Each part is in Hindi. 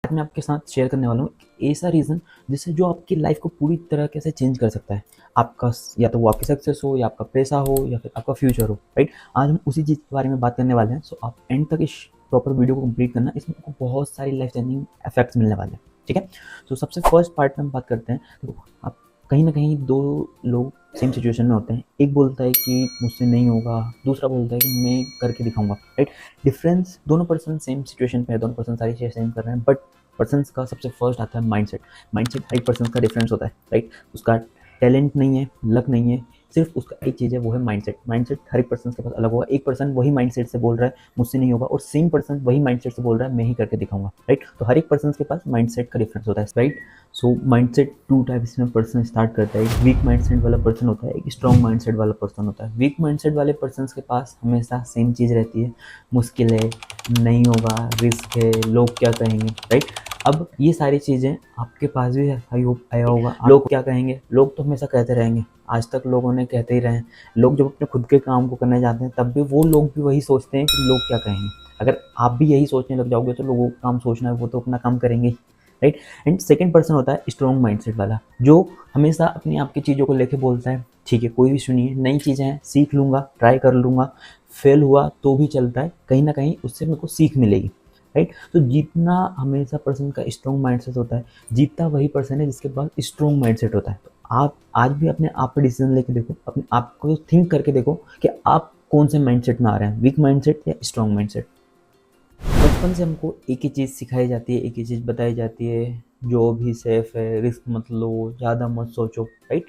आज मैं आपके साथ शेयर करने वाला हूँ एक ऐसा रीज़न जिससे जो आपकी लाइफ को पूरी तरीके से चेंज कर सकता है। आपका या तो वो आपकी सक्सेस हो या आपका पैसा हो या फिर आपका फ्यूचर हो, राइट? आज हम उसी चीज़ के बारे में बात करने वाले हैं। सो आप एंड तक इस प्रॉपर वीडियो को कंप्लीट करना, इसमें आपको बहुत सारी लाइफ चेंजिंग इफेक्ट्स मिलने वाले हैं, ठीक है? तो सबसे फर्स्ट पार्ट में हम बात करते हैं। देखो, आप कहीं ना कहीं दो लोग सेम सिचुएशन में होते हैं। एक बोलता है कि मुझसे नहीं होगा, दूसरा बोलता है कि मैं करके दिखाऊंगा, राइट? डिफरेंस, दोनों पर्सन सेम सिचुएशन पे है, दोनों पर्सन सारी चीज़ें सेम कर रहे हैं, बट पर्सन्स का सबसे फर्स्ट आता है माइंडसेट। माइंडसेट हर एक पर्सन का डिफरेंस होता है, राइट? उसका टैलेंट नहीं है, लक नहीं है, सिर्फ उसका एक चीज़ है, वो है माइंडसेट। माइंडसेट हर एक पर्सन के पास अलग होगा। एक पर्सन वही माइंडसेट से बोल रहा है मुझसे नहीं होगा, और सेम पर्सन वही माइंडसेट से बोल रहा है मैं ही करके दिखाऊंगा, राइट? तो हर एक पर्सन के पास माइंडसेट का डिफरेंस होता है, राइट? सो माइंडसेट टू टाइप्स में पर्सन स्टार्ट करता है। एक वीक माइंडसेट वाला पर्सन होता है, एक स्ट्रॉन्ग माइंडसेट वाला पर्सन होता है। वीक माइंडसेट वाले पर्सन के पास हमेशा सेम चीज़ रहती है, मुश्किल है, नहीं होगा, रिस्क है, लोग क्या कहेंगे, राइट? अब ये सारी चीज़ें आपके पास भी आई होप आया होगा। लोग क्या कहेंगे, लोग तो हमेशा कहते रहेंगे, आज तक लोगों ने कहते ही रहे हैं। लोग जब अपने खुद के काम को करने जाते हैं तब भी वो लोग भी वही सोचते हैं कि लोग क्या कहेंगे। अगर आप भी यही सोचने लग जाओगे तो लोगों का काम सोचना है, वो तो अपना काम करेंगे ही, राइट? एंड सेकेंड पर्सन होता है स्ट्रॉन्ग माइंडसेट वाला, जो हमेशा अपनी आपकी चीज़ों को लेके बोलता है ठीक है, कोई भी सुनिए, नई चीज़ें हैं, सीख लूँगा, ट्राई कर लूँगा, फेल हुआ तो भी चलता है, कहीं ना कहीं उससे मेरे को सीख मिलेगी, राइट? तो जितना हमेशा पर्सन का स्ट्रॉन्ग माइंडसेट होता है, जीतता वही पर्सन है जिसके पास स्ट्रॉन्ग माइंडसेट होता है। तो आप आज भी अपने आप पर डिसीजन लेके देखो, अपने आप को थिंक करके देखो कि आप कौन से माइंडसेट में आ रहे हैं, वीक माइंडसेट या स्ट्रॉन्ग माइंडसेट। बचपन से हमको एक ही चीज़ सिखाई जाती है, एक ही चीज़ बताई जाती है, जो भी सेफ है, रिस्क मत लो, ज़्यादा मत सोचो, राइट?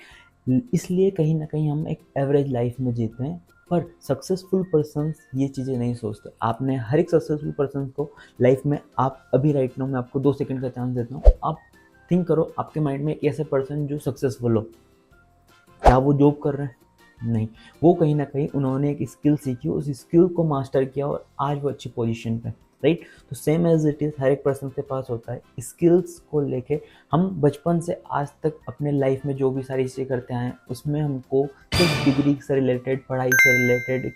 इसलिए कहीं ना कहीं हम एक एवरेज लाइफ में जीते हैं। पर सक्सेसफुल पर्सन्स ये चीज़ें नहीं सोचते। आपने हर एक सक्सेसफुल पर्सन को लाइफ में, आप अभी राइट नाउ मैं आपको 2 सेकंड का चांस देता हूँ, आप थिंक करो आपके माइंड में एक ऐसे पर्सन जो सक्सेसफुल हो। क्या वो जॉब कर रहे हैं? नहीं, वो कहीं ना कहीं उन्होंने एक स्किल सीखी, उस स्किल को मास्टर किया और आज वो अच्छी पोजीशन पे, राइट? तो सेम एज इट इज़ हर एक पर्सन के पास होता है स्किल्स को लेके। हम बचपन से आज तक अपने लाइफ में जो भी सारी चीज़ें करते आए हैं, उसमें हमको सिर्फ डिग्री से रिलेटेड, पढ़ाई से रिलेटेड,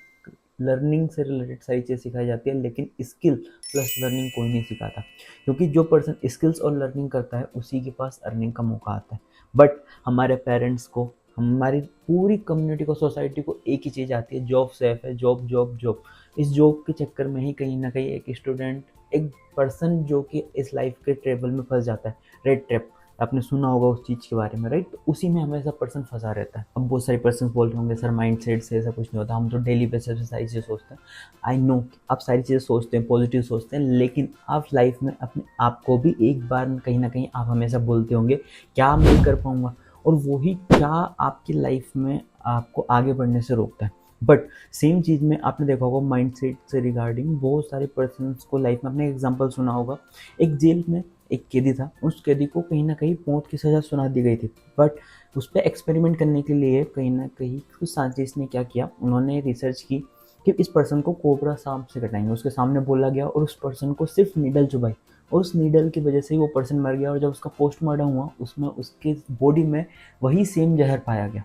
लर्निंग से रिलेटेड सारी चीज़ें सिखाई जाती है, लेकिन स्किल प्लस लर्निंग कोई नहीं सिखाता। क्योंकि जो पर्सन स्किल्स और लर्निंग करता है उसी के पास अर्निंग का मौका आता है। बट हमारे पेरेंट्स को, हमारी पूरी कम्युनिटी को, सोसाइटी को एक ही चीज़ आती है, जॉब सेफ है, जॉब जॉब जॉब। इस जॉब के चक्कर में ही कहीं ना कहीं एक स्टूडेंट, एक पर्सन जो कि इस लाइफ के ट्रेवल में फंस जाता है, रेड ट्रैप। आपने सुना होगा उस चीज़ के बारे में, राइट? तो उसी में हमेशा पर्सन फंसा रहता है। अब बहुत सारे पर्सन बोल रहे होंगे सर माइंड सेट से ऐसा कुछ नहीं होता, हम तो डेली बेसिस पे सारी चीज़ें सोचते हैं। आई नो आप सारी चीज़ें सोचते हैं, पॉजिटिव सोचते हैं, लेकिन आप लाइफ में अपने आप को भी एक बार कहीं ना कहीं आप हमेशा बोलते होंगे क्या मैं कर पाऊँगा, और वही क्या आपकी लाइफ में आपको आगे बढ़ने से रोकता है। बट सेम चीज़ में आपने देखा होगा माइंडसेट से रिगार्डिंग बहुत सारे पर्सन्स को लाइफ में, आपने एग्जांपल सुना होगा, एक जेल में एक कैदी था, उस कैदी को कहीं ना कहीं मौत की सज़ा सुना दी गई थी। बट उस पर एक्सपेरिमेंट करने के लिए कहीं ना कहीं कुछ साइंटिस्ट ने क्या किया, उन्होंने रिसर्च की कि इस पर्सन को कोबरा सांप से कटाएंगे। उसके सामने बोला गया और उस पर्सन को सिर्फ नीडल चुभाई, और उस नीडल की वजह से ही वो पर्सन मर गया। और जब उसका पोस्टमार्टम हुआ, उसमें उसके बॉडी में वही सेम जहर पाया गया।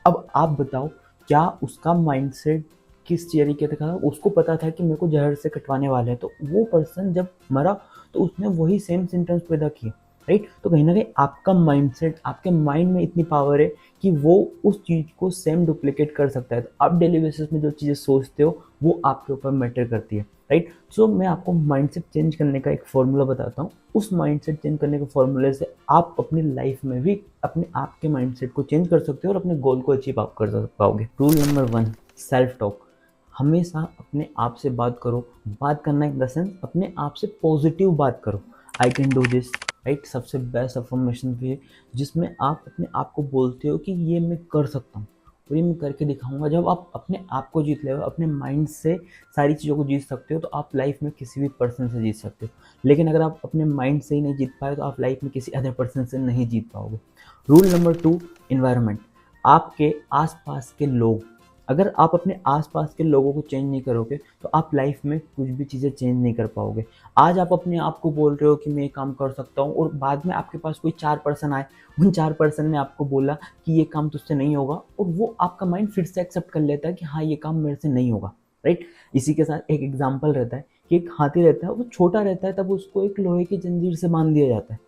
अब आप बताओ, क्या उसका माइंडसेट किस तरीके से था? उसको पता था कि मेरे को जहर से कटवाने वाले हैं, तो वो पर्सन जब मरा तो उसने वही सेम सिम्टम्स पैदा किए, राइट? तो कहीं ना कहीं आपका माइंडसेट, आपके माइंड में इतनी पावर है कि वो उस चीज़ को सेम डुप्लीकेट कर सकता है। तो आप डेली बेसिस में जो चीज़ें सोचते हो वो आपके ऊपर मैटर करती है, राइट? सो मैं आपको माइंडसेट चेंज करने का एक फॉर्मूला बताता हूँ। उस माइंडसेट चेंज करने के फॉर्मूले से आप अपनी लाइफ में भी अपने आप के माइंडसेट को चेंज कर सकते हो और अपने गोल को अचीव आप कर पाओगे। Rule number 1, self talk. हमेशा अपने आप से बात करो। बात करना इन द सेंस अपने आप से पॉजिटिव बात करो। I can do this, right? सबसे बेस्ट अफर्मेशन भी है जिसमें आप अपने आप को बोलते हो कि ये मैं कर सकता हूँ और ये मैं करके दिखाऊंगा। जब आप अपने आप को जीत ले, अपने माइंड से सारी चीज़ों को जीत सकते हो, तो आप लाइफ में किसी भी पर्सन से जीत सकते हो। लेकिन अगर आप अपने माइंड से ही नहीं जीत पाए तो आप लाइफ में किसी अदर पर्सन से नहीं जीत पाओगे। Rule number 2, environment. आपके आसपास के लोग, अगर आप अपने आसपास के लोगों को चेंज नहीं करोगे तो आप लाइफ में कुछ भी चीज़ें चेंज नहीं कर पाओगे। आज आप अपने आप को बोल रहे हो कि मैं ये काम कर सकता हूँ, और बाद में आपके पास कोई 4 पर्सन आए, उन 4 पर्सन ने आपको बोला कि ये काम तुझसे नहीं होगा, और वो आपका माइंड फिर से एक्सेप्ट कर लेता है कि हाँ ये काम मेरे से नहीं होगा, राइट। इसी के साथ एक एग्जाम्पल रहता है कि एक हाथी रहता है, वो छोटा रहता है तब उसको एक लोहे की जंजीर से बांध दिया जाता है।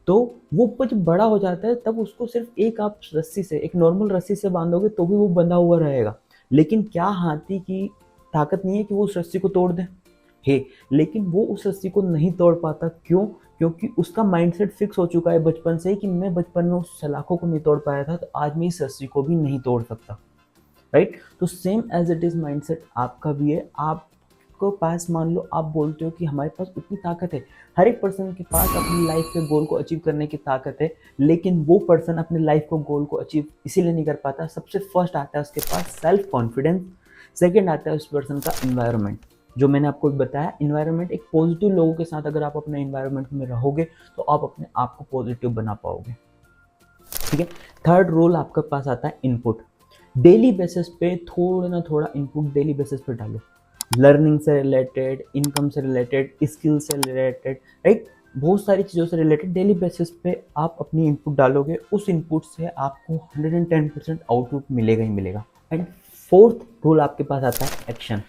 तो वो जब बड़ा हो जाता है तब उसको सिर्फ एक आप रस्सी से, एक नॉर्मल रस्सी से बांधोगे तो भी वो बंधा हुआ रहेगा। लेकिन क्या हाथी की ताकत नहीं है कि वो उस रस्सी को तोड़ दे? है, लेकिन वो उस रस्सी को नहीं तोड़ पाता। क्यों? क्योंकि उसका माइंडसेट फिक्स हो चुका है बचपन से ही कि मैं बचपन में उस सलाखों को नहीं तोड़ पाया था, तो आज मैं इस रस्सी को भी नहीं तोड़ सकता। राइट। तो same as it is mindset आपका भी है। आपको पास, मान लो आप बोलते हो कि हमारे पास उतनी ताकत है, हर एक पर्सन के पास अपनी लाइफ के गोल को अचीव करने की ताकत है, लेकिन वो पर्सन अपने लाइफ को गोल को अचीव इसीलिए नहीं कर पाता। सबसे फर्स्ट आता है उसके पास सेल्फ कॉन्फिडेंस, सेकेंड आता है उस पर्सन का इन्वायरमेंट। जो मैंने आपको बताया, इन्वायरमेंट, एक पॉजिटिव लोगों के साथ अगर आप अपने इन्वायरमेंट में रहोगे तो आप अपने आप को पॉजिटिव बना पाओगे। ठीक है। थर्ड रोल आपके पास आता है इनपुट। डेली बेसिस पे थोड़ा ना थोड़ा इनपुट डेली बेसिस पे डालो, लर्निंग से रिलेटेड, इनकम से रिलेटेड, स्किल से रिलेटेड, राइट। बहुत सारी चीज़ों से रिलेटेड डेली बेसिस पे आप अपनी इनपुट डालोगे, उस इनपुट से आपको 110% आउटपुट मिलेगा ही मिलेगा। एंड फोर्थ रूल आपके पास आता है एक्शन।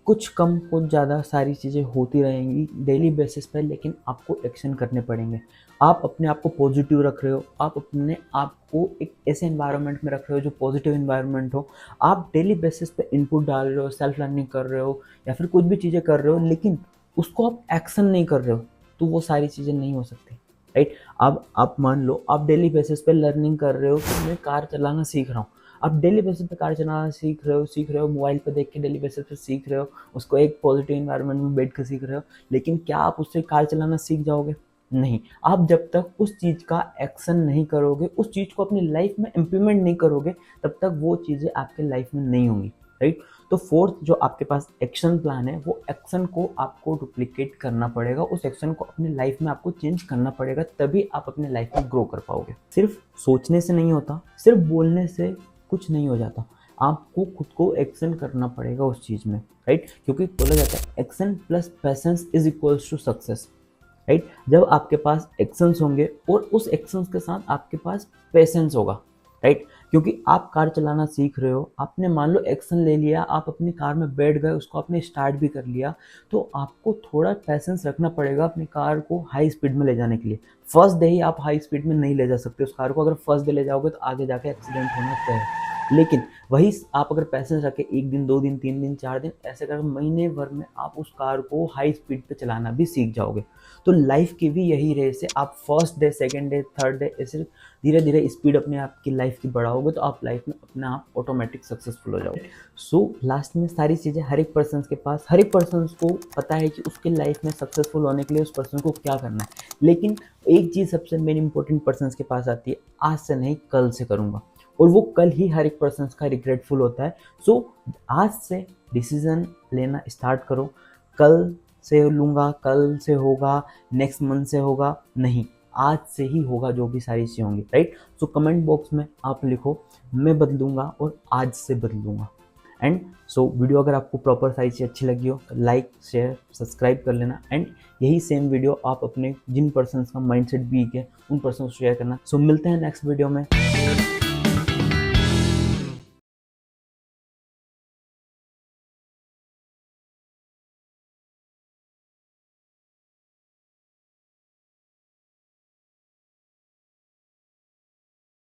कुछ कम कुछ ज़्यादा सारी चीज़ें होती रहेंगी डेली बेसिस पर, लेकिन आपको एक्शन करने पड़ेंगे। आप अपने आप को पॉजिटिव रख रहे हो, आप अपने आप को एक ऐसे एनवायरनमेंट में रख रहे हो जो पॉजिटिव एनवायरनमेंट हो, आप डेली बेसिस पे इनपुट डाल रहे हो, सेल्फ लर्निंग कर रहे हो या फिर कुछ भी चीज़ें कर रहे हो, लेकिन उसको आप एक्शन नहीं कर रहे हो, तो वो सारी चीज़ें नहीं हो सकती। राइट। अब आप मान लो आप डेली बेसिस पे लर्निंग कर रहे हो कि मैं कार चलाना सीख रहा हूँ। आप डेली बेसिस पे कार चलाना सीख रहे हो, मोबाइल पे देख के डेली बेसिस पे सीख रहे हो, उसको एक पॉजिटिव एनवायरनमेंट में बैठ कर सीख रहे हो, लेकिन क्या आप उससे कार चलाना सीख जाओगे? नहीं। आप जब तक उस चीज़ का एक्शन नहीं करोगे, उस चीज़ को अपनी लाइफ में इम्प्लीमेंट नहीं करोगे, तब तक वो चीज़ें आपके लाइफ में नहीं होंगी। राइट। तो फोर्थ जो आपके पास एक्शन प्लान है, वो एक्शन को आपको डुप्लीकेट करना पड़ेगा, उस एक्शन को अपनी लाइफ में आपको चेंज करना पड़ेगा, तभी आप अपने लाइफ में ग्रो कर पाओगे। सिर्फ सोचने से नहीं होता, सिर्फ बोलने से कुछ नहीं हो जाता, आपको खुद को एक्शन करना पड़ेगा उस चीज़ में। राइट। क्योंकि बोला जाता है action plus patience is equals to success. Right. जब आपके पास एक्शंस होंगे और उस एक्शंस के साथ आपके पास पेशेंस होगा। राइट। क्योंकि आप कार चलाना सीख रहे हो, आपने मान लो एक्शन ले लिया, आप अपनी कार में बैठ गए, उसको आपने स्टार्ट भी कर लिया, तो आपको थोड़ा पेशेंस रखना पड़ेगा अपनी कार को हाई स्पीड में ले जाने के लिए। फर्स्ट डे ही आप हाई स्पीड में नहीं ले जा सकते उस कार को। अगर फर्स्ट डे ले जाओगे तो आगे जाके एक्सीडेंट होना तय है। लेकिन वही आप अगर पैसेंस रखे, 1 दिन 2 दिन 3 दिन 4 दिन ऐसे कर महीने भर में आप उस कार को हाई स्पीड पे चलाना भी सीख जाओगे। तो लाइफ की भी यही रेस है। आप first day, second day, third day ऐसे धीरे धीरे स्पीड अपने आप की लाइफ की बढ़ाओगे, तो आप लाइफ में अपने आप ऑटोमेटिक सक्सेसफुल हो जाओगे। सो लास्ट में सारी चीज़ें हर एक पर्सन के पास, हर एक पर्सन को पता है कि उसके लाइफ में सक्सेसफुल होने के लिए उस पर्सन को क्या करना है। लेकिन एक चीज़ सबसे मेन इंपॉर्टेंट पर्सन के पास आती है, आज से नहीं कल से करूँगा, और वो कल ही हर एक पर्सन का रिग्रेटफुल होता है। सो आज से डिसीजन लेना स्टार्ट करो। कल से लूँगा, कल से होगा, नेक्स्ट मंथ से होगा, नहीं, आज से ही होगा जो भी सारी चीज़ें होंगी। राइट। सो कमेंट बॉक्स में आप लिखो मैं बदलूँगा और आज से बदलूँगा। एंड सो वीडियो अगर आपको प्रॉपर सारी चीज़ अच्छी लगी हो तो लाइक, शेयर, सब्सक्राइब कर लेना। एंड यही सेम वीडियो आप अपने जिन पर्सन्स का माइंडसेट वीक है उन पर्सन को शेयर करना। सो मिलते हैं नेक्स्ट वीडियो में।